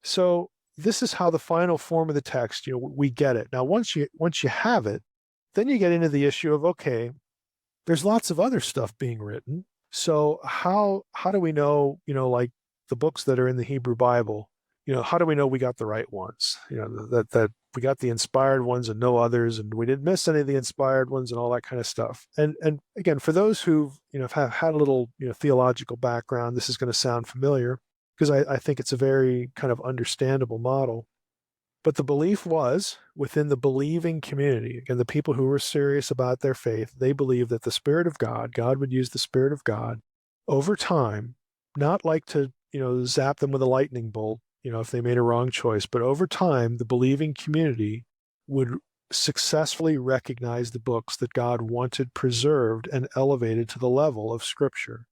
So this is how the final form of the text, we get it. Now, once you have it, then you get into the issue of, okay, there's lots of other stuff being written. So how do we know, like the books that are in the Hebrew Bible, how do we know we got the right ones? That we got the inspired ones and no others, and we didn't miss any of the inspired ones and all that kind of stuff. And again, for those who have had a little theological background, this is going to sound familiar because I think it's a very kind of understandable model. But the belief was within the believing community, again, the people who were serious about their faith, they believed that the Spirit of God would use the Spirit of God over time, not like to, zap them with a lightning bolt, if they made a wrong choice, but over time, the believing community would successfully recognize the books that God wanted preserved and elevated to the level of Scripture.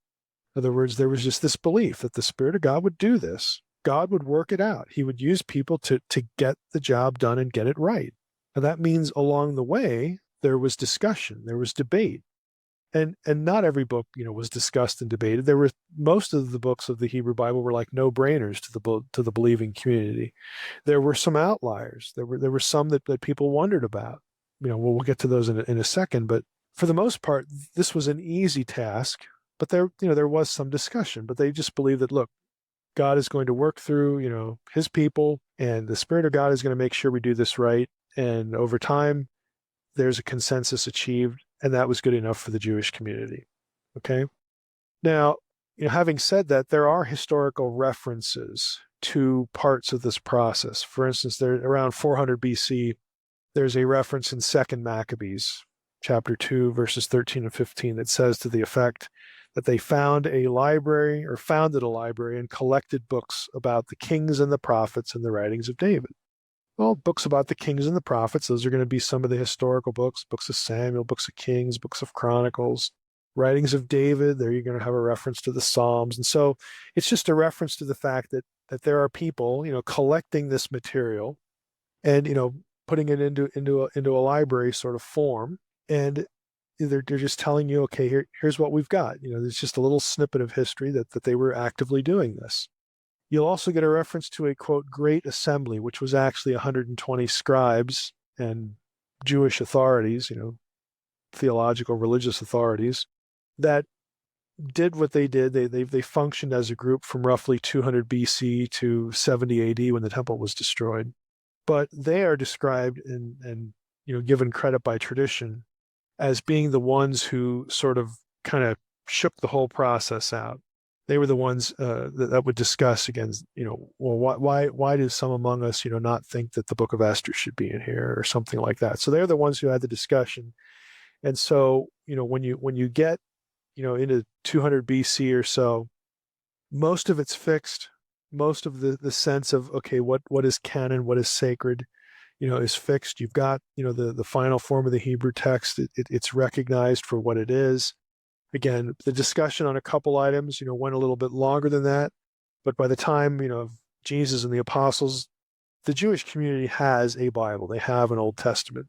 In other words, there was just this belief that the Spirit of God would do this. God would work it out. He would use people to get the job done and get it right. And that means along the way, there was discussion, there was debate. And not every book, was discussed and debated. There were most of the books of the Hebrew Bible were like no-brainers to the believing community. There were some outliers. There were some that people wondered about. We'll get to those in a second, but for the most part, this was an easy task. But there was some discussion, but they just believed that, look, God is going to work through, his people, and the Spirit of God is going to make sure we do this right. And over time, there's a consensus achieved, and that was good enough for the Jewish community. Okay. Now, having said that, there are historical references to parts of this process. For instance, there around 400 BC, there's a reference in 2nd Maccabees, chapter 2, verses 13 and 15, that says to the effect that they founded a library and collected books about the kings and the prophets and the writings of David. Well, books about the kings and the prophets, those are going to be some of the historical books, books of Samuel, books of Kings, books of Chronicles, writings of David. There you're going to have a reference to the Psalms. And so it's just a reference to the fact that there are people, collecting this material and, putting it into a library sort of form. And they're just telling you, okay, here's what we've got. There's just a little snippet of history that they were actively doing this. You'll also get a reference to a, quote, great assembly, which was actually 120 scribes and Jewish authorities, theological, religious authorities, that did what they did. They functioned as a group from roughly 200 BC to 70 AD when the temple was destroyed. But they are described and given credit by tradition as being the ones who sort of kind of shook the whole process out. They were the ones that would discuss against, well, why do some among us, not think that the book of Esther should be in here or something like that. So they're the ones who had the discussion. And so, when you get, into 200 BC or so, most of it's fixed. Most of the sense of, okay, what is canon, what is sacred, is fixed. You've got, the final form of the Hebrew text. It's recognized for what it is. Again, the discussion on a couple items, went a little bit longer than that. But by the time, of Jesus and the apostles, the Jewish community has a Bible. They have an Old Testament.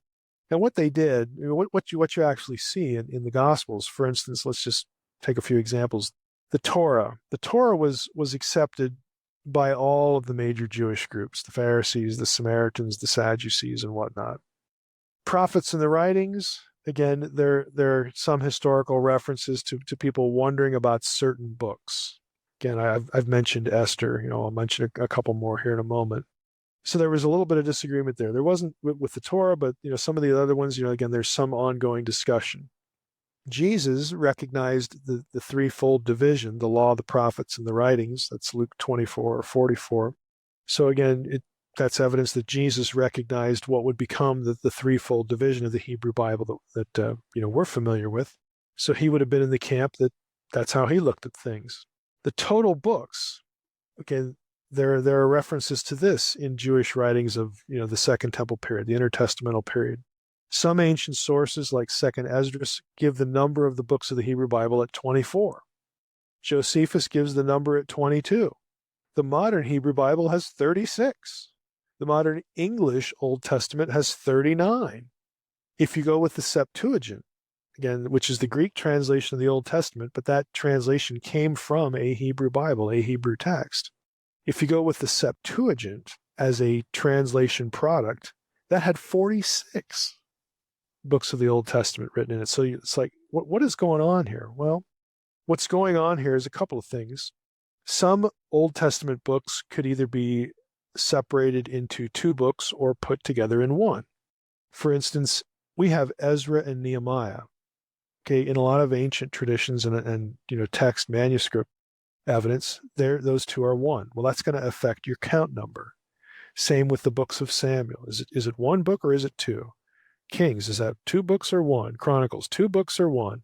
And what they did, what you actually see in the Gospels, for instance, let's just take a few examples. The Torah. The Torah was accepted by all of the major Jewish groups, the Pharisees, the Samaritans, the Sadducees, and whatnot. Prophets and the writings, again, there are some historical references to people wondering about certain books. Again, I've mentioned Esther. I'll mention a couple more here in a moment. So there was a little bit of disagreement there. There wasn't with the Torah, but some of the other ones, again, there's some ongoing discussion. Jesus recognized the threefold division, the law, the prophets, and the writings. That's Luke 24 or 44. So again, that's evidence that Jesus recognized what would become the threefold division of the Hebrew Bible that we're familiar with. So he would have been in the camp that's how he looked at things. The total books, again, there are references to this in Jewish writings of the Second Temple period, the intertestamental period. Some ancient sources, like 2nd Esdras, give the number of the books of the Hebrew Bible at 24. Josephus gives the number at 22. The modern Hebrew Bible has 36. The modern English Old Testament has 39. If you go with the Septuagint, again, which is the Greek translation of the Old Testament, but that translation came from a Hebrew Bible, a Hebrew text. If you go with the Septuagint as a translation product, that had 46 books of the Old Testament written in it. So it's like, what is going on here? Well, what's going on here is a couple of things. Some Old Testament books could either be separated into two books or put together in one. For instance, we have Ezra and Nehemiah. Okay, in a lot of ancient traditions and text manuscript evidence, those two are one. Well, that's going to affect your count number. Same with the books of Samuel. Is it one book or is it two? Kings, is that two books or one? Chronicles, two books or one?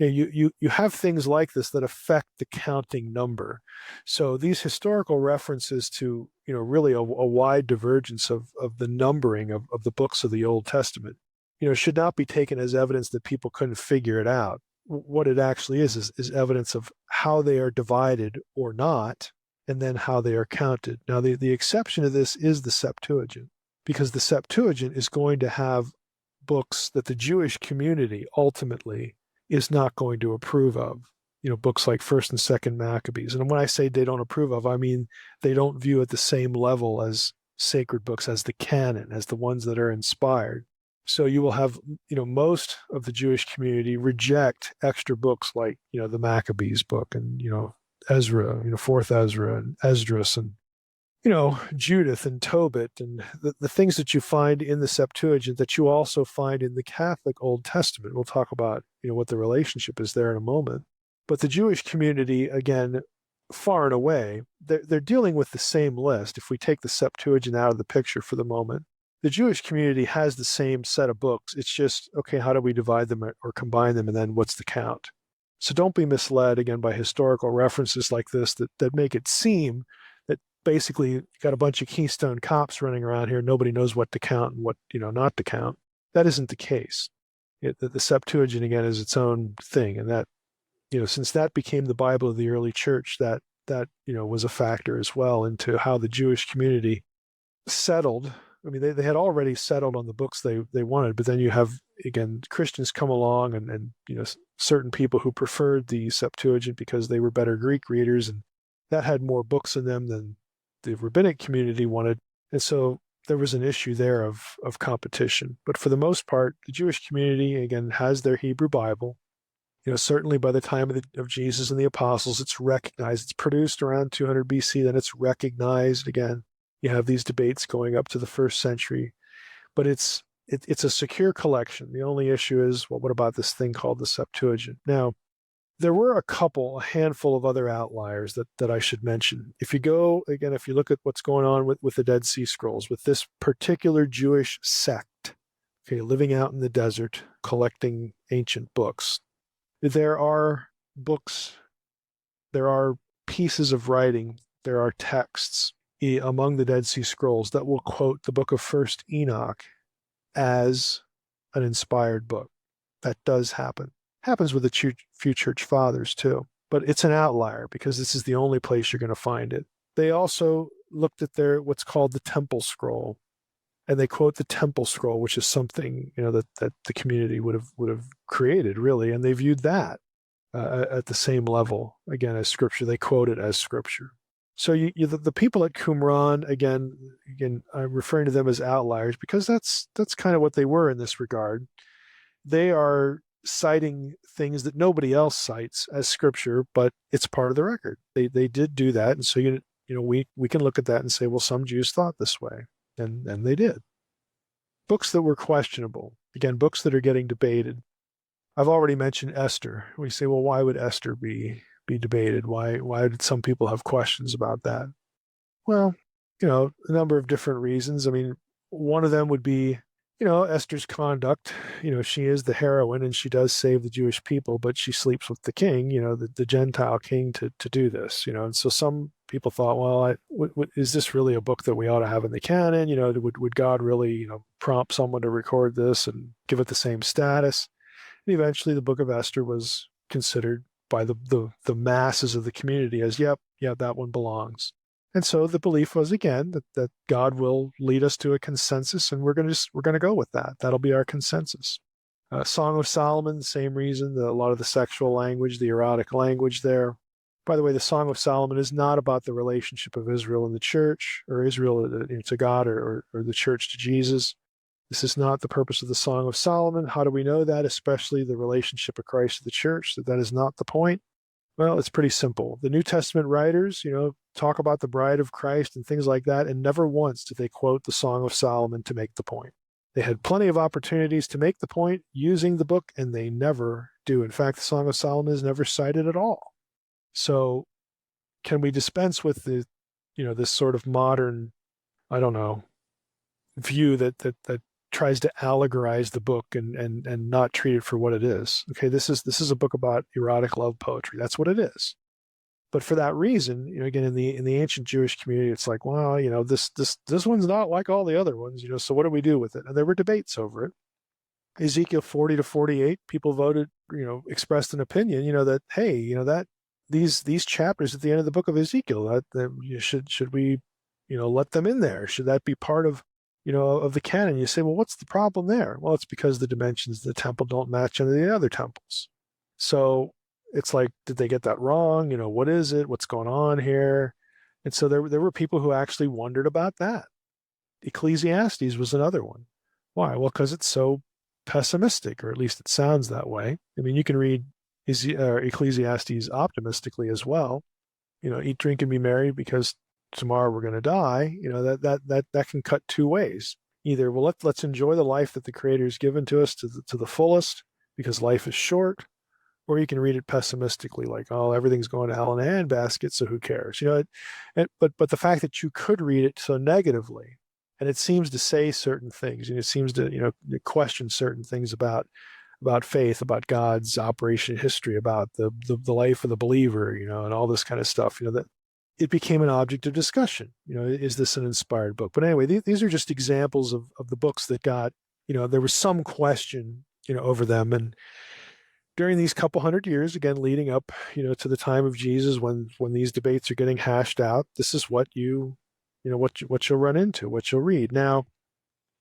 Okay, you have things like this that affect the counting number. So these historical references to really a wide divergence of the numbering of the books of the Old Testament, should not be taken as evidence that people couldn't figure it out. What it actually is evidence of how they are divided or not, and then how they are counted. Now, the exception to this is the Septuagint, because the Septuagint is going to have books that the Jewish community ultimately is not going to approve of. Books like First and Second Maccabees. And when I say they don't approve of, I mean they don't view at the same level as sacred books, as the canon, as the ones that are inspired. So you will have, most of the Jewish community reject extra books like, the Maccabees book and, Ezra, Fourth Ezra and Esdras and, Judith and Tobit and the things that you find in the Septuagint that you also find in the Catholic Old Testament. We'll talk about, what the relationship is there in a moment. But the Jewish community, again, far and away, they're dealing with the same list. If we take the Septuagint out of the picture for the moment, the Jewish community has the same set of books. It's just, okay, how do we divide them or combine them, and then what's the count? So don't be misled, again, by historical references like this that make it seem that basically you got a bunch of Keystone cops running around here. Nobody knows what to count and what, not to count. That isn't the case. The Septuagint, again, is its own thing. And that, since that became the Bible of the early church, that was a factor as well into how the Jewish community settled. I mean, they had already settled on the books they wanted, but then you have, again, Christians come along and certain people who preferred the Septuagint because they were better Greek readers, and that had more books in them than the rabbinic community wanted. And so there was an issue there of competition. But for the most part, the Jewish community, again, has their Hebrew Bible. Certainly by the time of Jesus and the apostles, it's recognized. It's produced around 200 BC, then it's recognized again. You have these debates going up to the first century, but it's a secure collection. The only issue is, well, what about this thing called the Septuagint? Now, there were a handful of other outliers that I should mention. If you look at what's going on with the Dead Sea Scrolls, with this particular Jewish sect, okay, living out in the desert, collecting ancient books, there are books, there are pieces of writing, there are texts among the Dead Sea Scrolls that will quote the book of First Enoch as an inspired book. That does happen. Happens with the few church fathers too, but it's an outlier because this is the only place you're going to find it. They also looked at what's called the Temple Scroll, and they quote the Temple Scroll, which is something that the community would have created really, and they viewed that at the same level again as Scripture. They quote it as Scripture. So the people at Qumran, again, I'm referring to them as outliers because that's kind of what they were in this regard. They are citing things that nobody else cites as Scripture, but it's part of the record. They did do that, and so we can look at that and say, well, some Jews thought this way, and they did. Books that were questionable, again, books that are getting debated. I've already mentioned Esther. We say, well, why would Esther be debated? Why did some people have questions about that? Well, a number of different reasons. I mean, one of them would be, Esther's conduct. She is the heroine and she does save the Jewish people, but she sleeps with the king, the Gentile king to do this, and so some people thought, well, is this really a book that we ought to have in the canon? Would God really, prompt someone to record this and give it the same status? And eventually the book of Esther was considered by the masses of the community as, yeah, that one belongs. And so the belief was, again, that God will lead us to a consensus, and we're going to go with that. That'll be our consensus. Song of Solomon, the same reason, a lot of the sexual language, the erotic language there. By the way, the Song of Solomon is not about the relationship of Israel and the church, or Israel to God, or the church to Jesus. This is not the purpose of the Song of Solomon. How do we know that? Especially the relationship of Christ to the church, that is not the point. Well, it's pretty simple. The New Testament writers, talk about the bride of Christ and things like that, and never once did they quote the Song of Solomon to make the point. They had plenty of opportunities to make the point using the book, and they never do. In fact, the Song of Solomon is never cited at all. So can we dispense with this sort of modern, I don't know, view that tries to allegorize the book and not treat it for what it is? Okay, this is a book about erotic love poetry. That's what it is. But for that reason, again, in the ancient Jewish community, it's like, well, this one's not like all the other ones, so what do we do with it? And there were debates over it. Ezekiel 40 to 48, people voted, expressed an opinion, that, hey, that these chapters at the end of the book of Ezekiel, that should we, let them in there? Should that be part of, of the canon? You say, well, what's the problem there? Well, it's because the dimensions of the temple don't match any of the other temples. So it's like, did they get that wrong? What is it? What's going on here? And so there were people who actually wondered about that. Ecclesiastes was another one. Why? Well, because it's so pessimistic, or at least it sounds that way. I mean, you can read Ecclesiastes optimistically as well. Eat, drink, and be merry because tomorrow we're going to die. That can cut two ways. Either, well, let's enjoy the life that the Creator has given to us to the fullest because life is short, or you can read it pessimistically, like, oh, everything's going to hell in a handbasket, so who cares? But the fact that you could read it so negatively, and it seems to say certain things, and it seems to question certain things about faith, about God's operation in history, about the life of the believer, and all this kind of stuff, that it became an object of discussion. Is this an inspired book? But anyway, these are just examples of the books that got, there was some question, over them. And during these couple hundred years, again, leading up, to the time of Jesus, when these debates are getting hashed out, this is what what you'll run into, what you'll read. Now,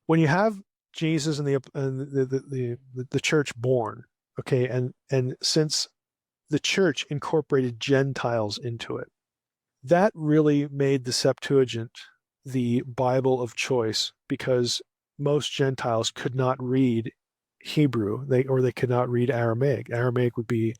when you have Jesus and the church born, okay, and since the church incorporated Gentiles into it, that really made the Septuagint the Bible of choice, because most Gentiles could not read Hebrew, they could not read Aramaic. Aramaic would be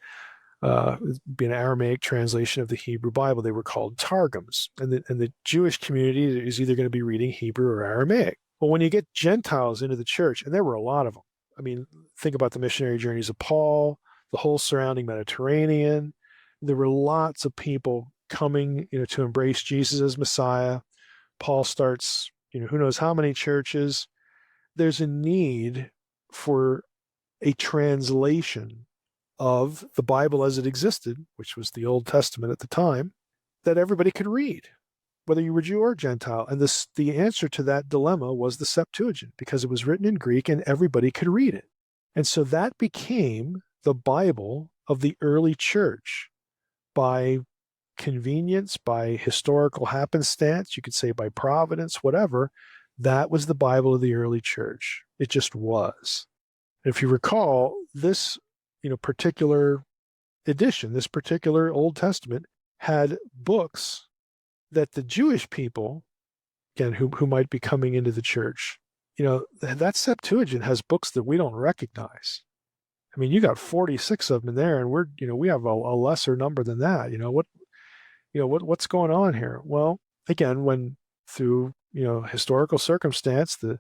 an Aramaic translation of the Hebrew Bible. They were called Targums, and the Jewish community is either going to be reading Hebrew or Aramaic. Well, when you get Gentiles into the church, and there were a lot of them. I mean, think about the missionary journeys of Paul, the whole surrounding Mediterranean. There were lots of people coming, to embrace Jesus as Messiah. Paul starts, who knows how many churches. There's a need for a translation of the Bible as it existed, which was the Old Testament at the time, that everybody could read, whether you were Jew or Gentile. And the answer to that dilemma was the Septuagint, because it was written in Greek and everybody could read it. And so that became the Bible of the early church by convenience, by historical happenstance, you could say by providence, whatever. That was the Bible of the early church. It just was. And if you recall, this particular edition, this particular Old Testament, had books that the Jewish people, again, who might be coming into the church, that Septuagint has books that we don't recognize. I mean, you got 46 of them in there, and we have a lesser number than that. What's going on here? Well, again, when through historical circumstance, the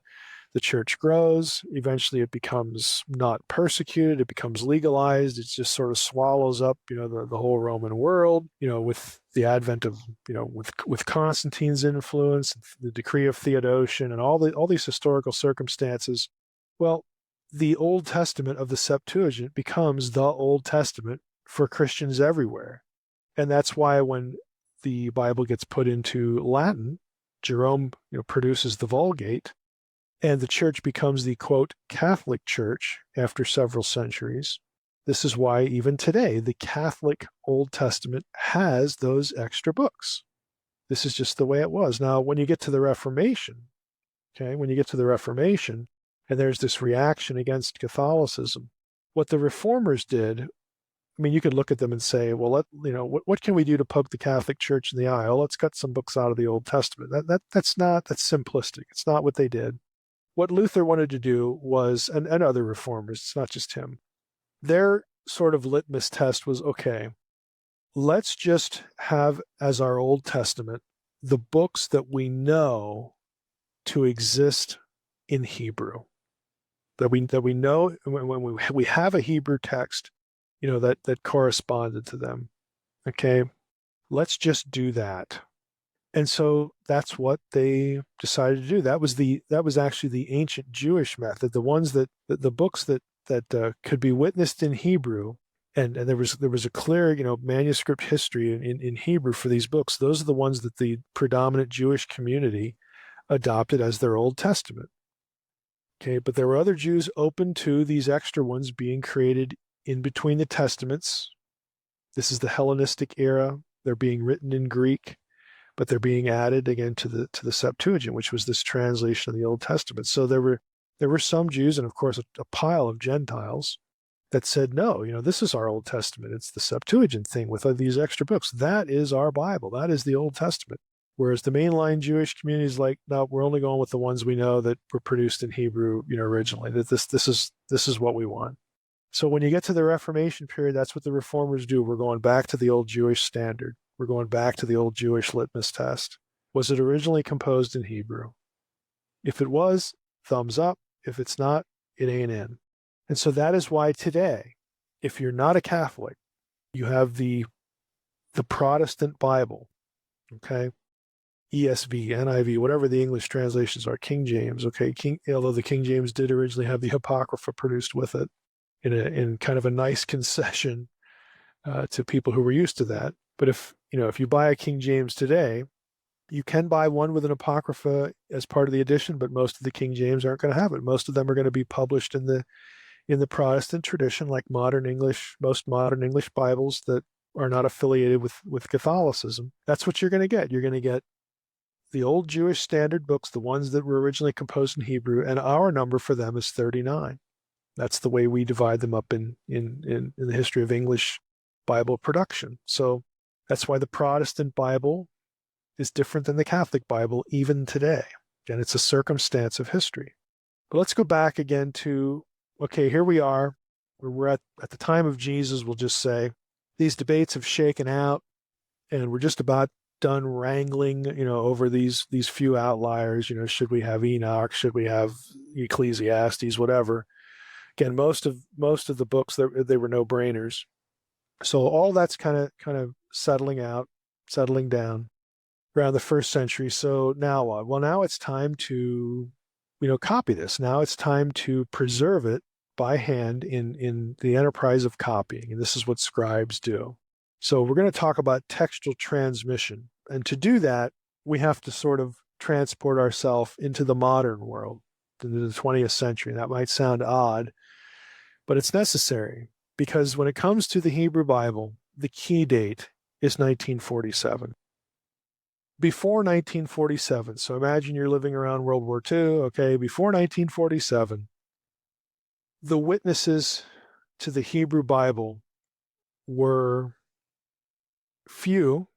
church grows. Eventually, it becomes not persecuted. It becomes legalized. It just sort of swallows up, the whole Roman world. With the advent of, with Constantine's influence, the decree of Theodosian, and all these historical circumstances. Well, the Old Testament of the Septuagint becomes the Old Testament for Christians everywhere, and that's why when the Bible gets put into Latin, Jerome, produces the Vulgate. And the church becomes the, quote, Catholic Church after several centuries. This is why even today, the Catholic Old Testament has those extra books. This is just the way it was. Now, when you get to the Reformation, and there's this reaction against Catholicism, what the Reformers did, I mean, you could look at them and say, well, what can we do to poke the Catholic Church in the eye? Oh, let's cut some books out of the Old Testament. That's simplistic. It's not what they did. What Luther wanted to do was, and other reformers, it's not just him, their sort of litmus test was, okay, let's just have as our Old Testament the books that we know to exist in Hebrew, that we know when we have a Hebrew text, that corresponded to them. Okay, let's just do that. And so that's what they decided to do. That was actually the ancient Jewish method. The ones the books that could be witnessed in Hebrew, and there was a clear manuscript history in Hebrew for these books. Those are the ones that the predominant Jewish community adopted as their Old Testament. Okay, but there were other Jews open to these extra ones being created in between the Testaments. This is the Hellenistic era. They're being written in Greek, but they're being added again to the Septuagint, which was this translation of the Old Testament. So there were some Jews, and of course a pile of Gentiles, that said, no, this is our Old Testament. It's the Septuagint thing with these extra books. That is our Bible. That is the Old Testament. Whereas the mainline Jewish community is like, no, we're only going with the ones we know that were produced in Hebrew, originally. That this is what we want. So when you get to the Reformation period, that's what the reformers do. We're going back to the old Jewish standard. We're going back to the old Jewish litmus test. Was it originally composed in Hebrew? If it was, thumbs up. If it's not, it ain't in. And so that is why today, if you're not a Catholic, you have the Protestant Bible, okay? ESV, NIV, whatever the English translations are, King James, okay? Although the King James did originally have the Apocrypha produced with it in kind of a nice concession to people who were used to that. But if you buy a King James today, you can buy one with an Apocrypha as part of the edition, but most of the King James aren't going to have it. Most of them are going to be published in the Protestant tradition, like most modern English Bibles that are not affiliated with Catholicism. That's what you're going to get. You're going to get the old Jewish standard books, the ones that were originally composed in Hebrew, and our number for them is 39. That's the way we divide them up in the history of English Bible production. So that's why the Protestant Bible is different than the Catholic Bible even today. And it's a circumstance of history. But let's go back again to, okay, here we are. We're at the time of Jesus, we'll just say. These debates have shaken out, and we're just about done wrangling, over these few outliers. Should we have Enoch? Should we have Ecclesiastes? Whatever. Again, most of the books, they were no-brainers. So all that's kind of settling down around the first century. So now what? Well, now it's time to, copy this. Now it's time to preserve it by hand in the enterprise of copying. And this is what scribes do. So we're going to talk about textual transmission. And to do that, we have to sort of transport ourselves into the modern world, into the 20th century. That might sound odd, but it's necessary, because when it comes to the Hebrew Bible, the key date is 1947. Before 1947, so imagine you're living around World War II, okay, before 1947, the witnesses to the Hebrew Bible were few,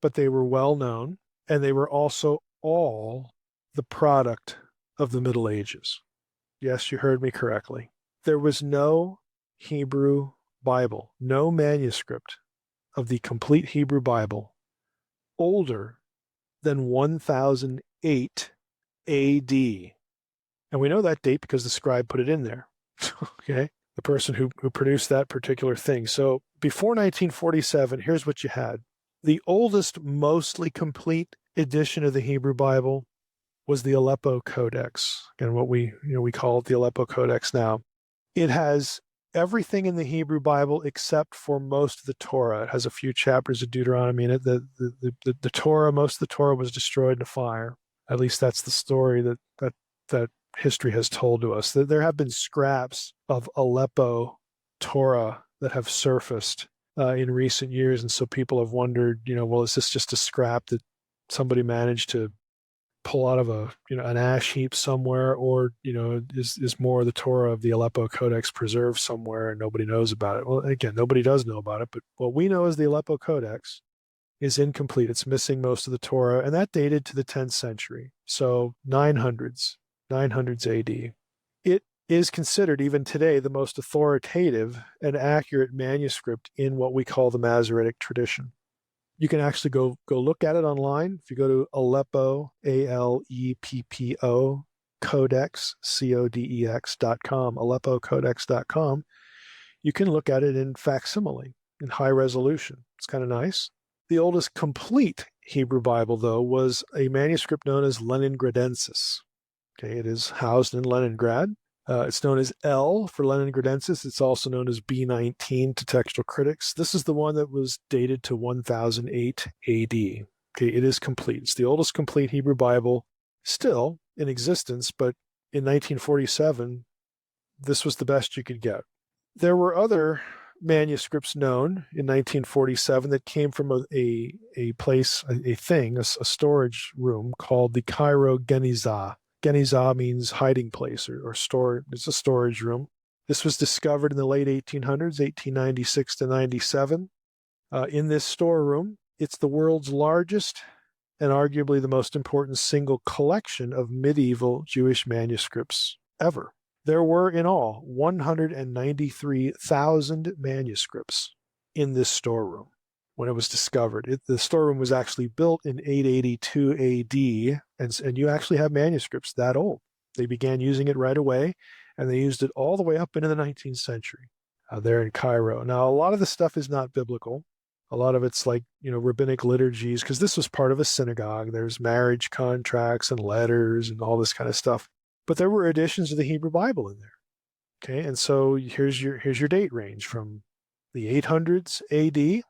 but they were well known, and they were also all the product of the Middle Ages. Yes, you heard me correctly. There was no Hebrew Bible, no manuscript of the complete Hebrew Bible older than 1008 AD. And we know that date because the scribe put it in there. Okay? The person who produced that particular thing. So before 1947, here's what you had. The oldest, mostly complete edition of the Hebrew Bible was the Aleppo Codex, and what we call it the Aleppo Codex now. It has everything in the Hebrew Bible except for most of the Torah. It has a few chapters of Deuteronomy in it. The Torah, most of the Torah was destroyed in a fire. At least that's the story that history has told to us. There have been scraps of Aleppo Torah that have surfaced in recent years, and so people have wondered, well, is this just a scrap that somebody managed to pull out of an ash heap somewhere, or is more of the Torah of the Aleppo Codex preserved somewhere and nobody knows about it? Well, again, nobody does know about it, but what we know is the Aleppo Codex is incomplete. It's missing most of the Torah, and that dated to the 10th century, so 900s AD. It is considered even today the most authoritative and accurate manuscript in what we call the Masoretic tradition. You can actually go look at it online. If you go to Aleppo, Aleppo, Codex, Codex.com, aleppocodex.com, you can look at it in facsimile, in high resolution. It's kind of nice. The oldest complete Hebrew Bible, though, was a manuscript known as Leningradensis. Okay, it is housed in Leningrad. It's known as L for Leningradensis. It's also known as B19 to textual critics. This is the one that was dated to 1008 AD. Okay, it is complete. It's the oldest complete Hebrew Bible still in existence, but in 1947, this was the best you could get. There were other manuscripts known in 1947 that came from a place, a thing, a storage room called the Cairo Genizah. Genizah means hiding place or store. It's a storage room. This was discovered in the late 1800s, 1896 to 97. In this storeroom, it's the world's largest and arguably the most important single collection of medieval Jewish manuscripts ever. There were in all 193,000 manuscripts in this storeroom when it was discovered. The storeroom was actually built in 882 AD, and you actually have manuscripts that old. They began using it right away, and they used it all the way up into the 19th century there in Cairo. Now, a lot of the stuff is not biblical. A lot of it's like, rabbinic liturgies, because this was part of a synagogue. There's marriage contracts and letters and all this kind of stuff. But there were additions of the Hebrew Bible in there. Okay, and so here's your date range from the 800s AD,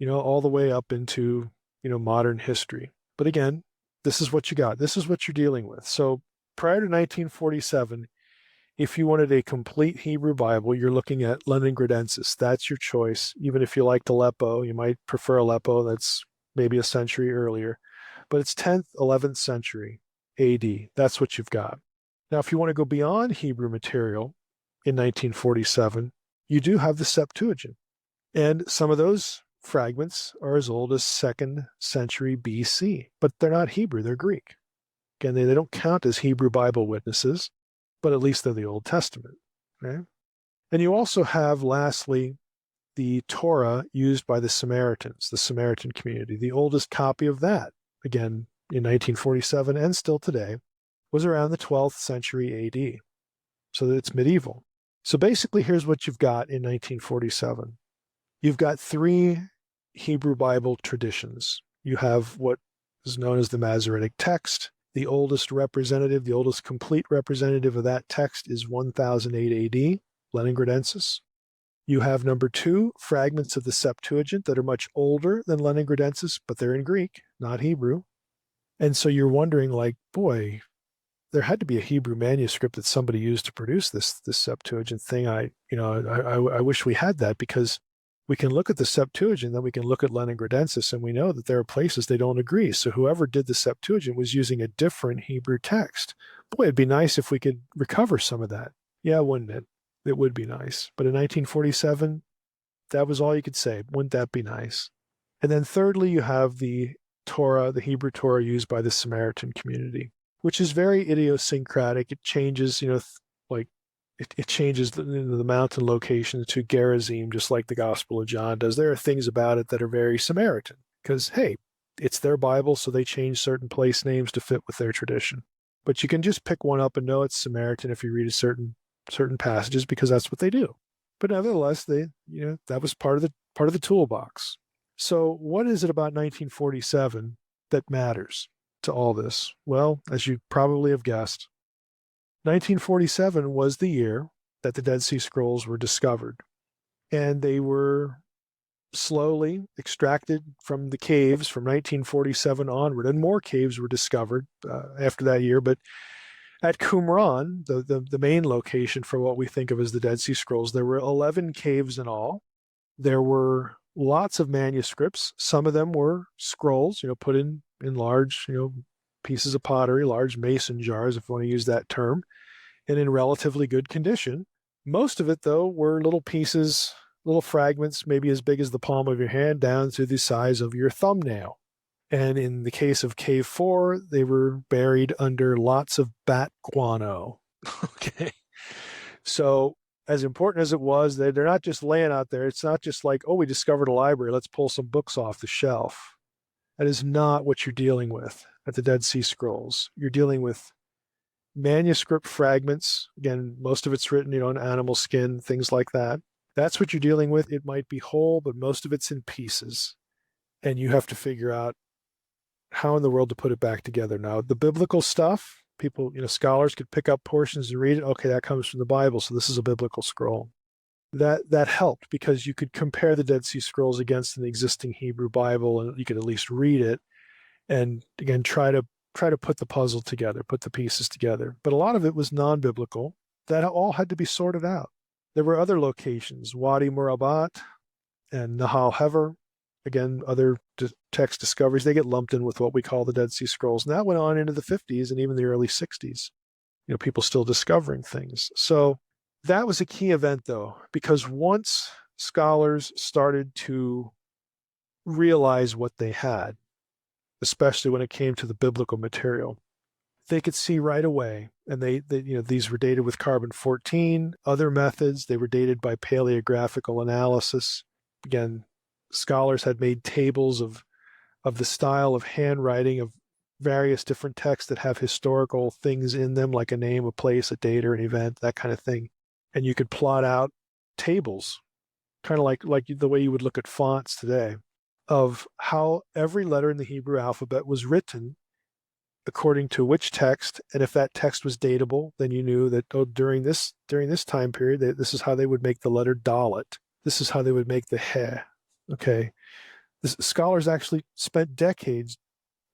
all the way up into, modern history. But again, this is what you got. This is what you're dealing with. So prior to 1947, if you wanted a complete Hebrew Bible, you're looking at Leningradensis. That's your choice. Even if you liked Aleppo, you might prefer Aleppo. That's maybe a century earlier. But it's 10th, 11th century AD. That's what you've got. Now, if you want to go beyond Hebrew material in 1947, you do have the Septuagint. And some of those fragments are as old as 2nd century BC, but they're not Hebrew, they're Greek. Again, they don't count as Hebrew Bible witnesses, but at least they're the Old Testament. Okay? And you also have, lastly, the Torah used by the Samaritans, the Samaritan community. The oldest copy of that, again, in 1947 and still today, was around the 12th century AD. So that it's medieval. So basically, here's what you've got in 1947. You've got three Hebrew Bible traditions. You have what is known as the Masoretic text. The oldest representative, the oldest complete representative of that text is 1008 AD, Leningradensis. You have number two, fragments of the Septuagint that are much older than Leningradensis, but they're in Greek, not Hebrew. And so you're wondering, like, boy, there had to be a Hebrew manuscript that somebody used to produce this Septuagint thing. I wish we had that, because we can look at the Septuagint, then we can look at Leningradensis, and we know that there are places they don't agree. So whoever did the Septuagint was using a different Hebrew text. Boy, it'd be nice if we could recover some of that. Yeah, wouldn't it? It would be nice. But in 1947, that was all you could say. Wouldn't that be nice? And then thirdly, you have the Torah, the Hebrew Torah used by the Samaritan community, which is very idiosyncratic. It changes, it changes the mountain location to Gerizim, just like the Gospel of John does. There are things about it that are very Samaritan, because, hey, it's their Bible, so they change certain place names to fit with their tradition. But you can just pick one up and know it's Samaritan if you read certain passages, because that's what they do. But nevertheless, that was part of the toolbox. So what is it about 1947 that matters to all this? Well, as you probably have guessed, 1947 was the year that the Dead Sea Scrolls were discovered, and they were slowly extracted from the caves from 1947 onward, and more caves were discovered after that year. But at Qumran, the main location for what we think of as the Dead Sea Scrolls, there were 11 caves in all. There were lots of manuscripts. Some of them were scrolls, put in large, pieces of pottery, large mason jars, if you want to use that term, and in relatively good condition. Most of it, though, were little pieces, little fragments, maybe as big as the palm of your hand, down to the size of your thumbnail. And in the case of Cave 4, they were buried under lots of bat guano. Okay. So, as important as it was, they're not just laying out there. It's not just like, oh, we discovered a library. Let's pull some books off the shelf. That is not what you're dealing with at the Dead Sea Scrolls. You're dealing with manuscript fragments. Again, most of it's written, in animal skin, things like that. That's what you're dealing with. It might be whole, but most of it's in pieces. And you have to figure out how in the world to put it back together. Now, the biblical stuff, people, scholars could pick up portions and read it. Okay, that comes from the Bible, so this is a biblical scroll. That helped because you could compare the Dead Sea Scrolls against an existing Hebrew Bible, and you could at least read it, and again try to put the puzzle together, put the pieces together. But a lot of it was non-biblical. That all had to be sorted out. There were other locations, Wadi Murabat and Nahal Hever. Again, other text discoveries, they get lumped in with what we call the Dead Sea Scrolls. And that went on into the 50s and even the early 60s. People still discovering things. So that was a key event, though, because once scholars started to realize what they had, especially when it came to the biblical material, they could see right away. And these were dated with carbon-14, other methods. They were dated by paleographical analysis. Again, scholars had made tables of the style of handwriting of various different texts that have historical things in them, like a name, a place, a date, or an event, that kind of thing. And you could plot out tables, kind of like the way you would look at fonts today, of how every letter in the Hebrew alphabet was written according to which text, and if that text was datable, then you knew that during this time period, this is how they would make the letter Dalet. This is how they would make the He. Okay, scholars actually spent decades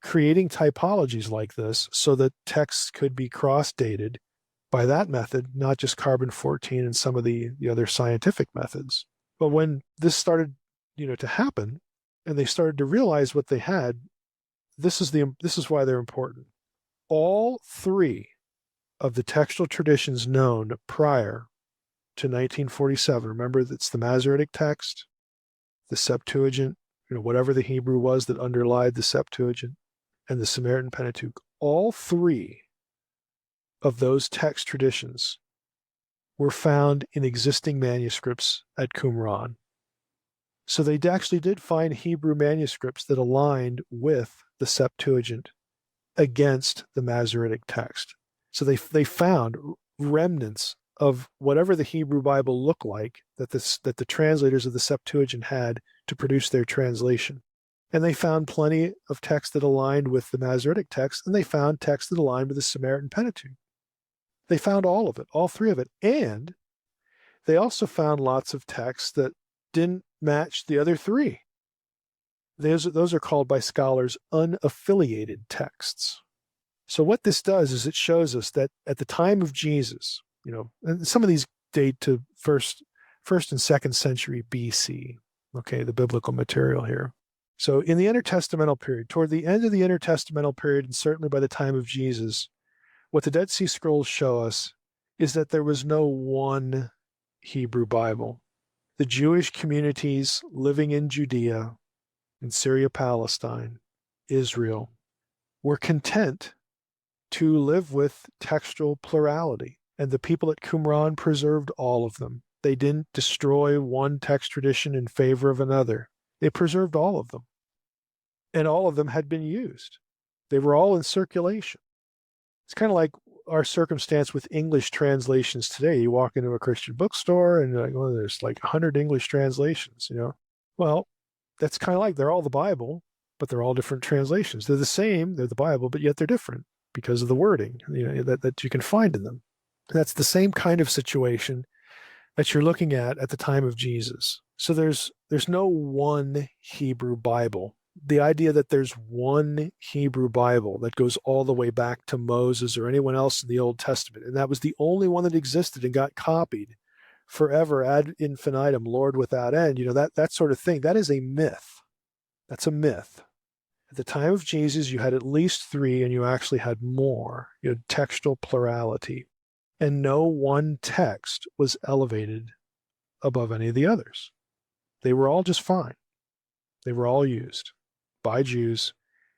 creating typologies like this so that texts could be cross-dated by that method, not just carbon-14 and some of the other scientific methods. But when this started, to happen, and they started to realize what they had, this is why they're important. All three of the textual traditions known prior to 1947, remember it's the Masoretic text, the Septuagint, whatever the Hebrew was that underlied the Septuagint, and the Samaritan Pentateuch, all three of those text traditions were found in existing manuscripts at Qumran. So they actually did find Hebrew manuscripts that aligned with the Septuagint against the Masoretic text. So they found remnants of whatever the Hebrew Bible looked like that the translators of the Septuagint had to produce their translation. And they found plenty of text that aligned with the Masoretic text, and they found text that aligned with the Samaritan Pentateuch. They found all of it, all three of it. And they also found lots of texts that didn't match the other three. Those are called by scholars unaffiliated texts. So what this does is it shows us that at the time of Jesus, and some of these date to first and second century BC, okay, the biblical material here. So in the intertestamental period, toward the end of the intertestamental period, and certainly by the time of Jesus, what the Dead Sea Scrolls show us is that there was no one Hebrew Bible. The Jewish communities living in Judea, in Syria, Palestine, Israel, were content to live with textual plurality. And the people at Qumran preserved all of them. They didn't destroy one text tradition in favor of another. They preserved all of them. And all of them had been used. They were all in circulation. It's kind of like our circumstance with English translations today. You walk into a Christian bookstore and you're like, well, there's like 100 English translations, Well, that's kind of like they're all the Bible, but they're all different translations. They're the same, they're the Bible, but yet they're different because of the wording, that you can find in them. That's the same kind of situation that you're looking at the time of Jesus. So there's no one Hebrew Bible. The idea that there's one Hebrew Bible that goes all the way back to Moses or anyone else in the Old Testament, and that was the only one that existed and got copied forever ad infinitum, Lord without end, that sort of thing, that is a myth. That's a myth. At the time of Jesus, you had at least three, and you actually had more. You had textual plurality. And no one text was elevated above any of the others. They were all just fine. They were all used by Jews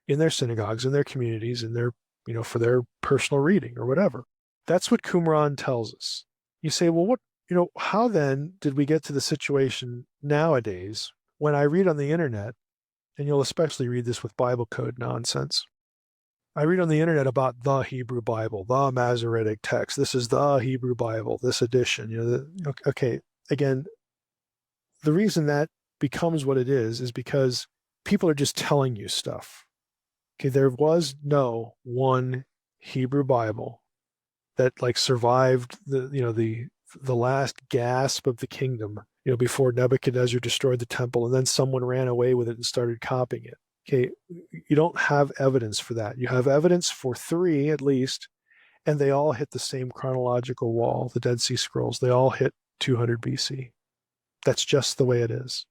in their synagogues, in their communities, in their, for their personal reading or whatever. That's what Qumran tells us. You say, well, how then did we get to the situation nowadays when I read on the internet, and you'll especially read this with Bible code nonsense. I read on the internet about the Hebrew Bible, the Masoretic text. This is the Hebrew Bible, this edition. Okay, again, the reason that becomes what it is because people are just telling you stuff. Okay, there was no one Hebrew Bible that survived the last gasp of the kingdom, before Nebuchadnezzar destroyed the temple, and then someone ran away with it and started copying it. Okay, you don't have evidence for that. You have evidence for three at least, and they all hit the same chronological wall, the Dead Sea Scrolls. They all hit 200 BC. That's just the way it is.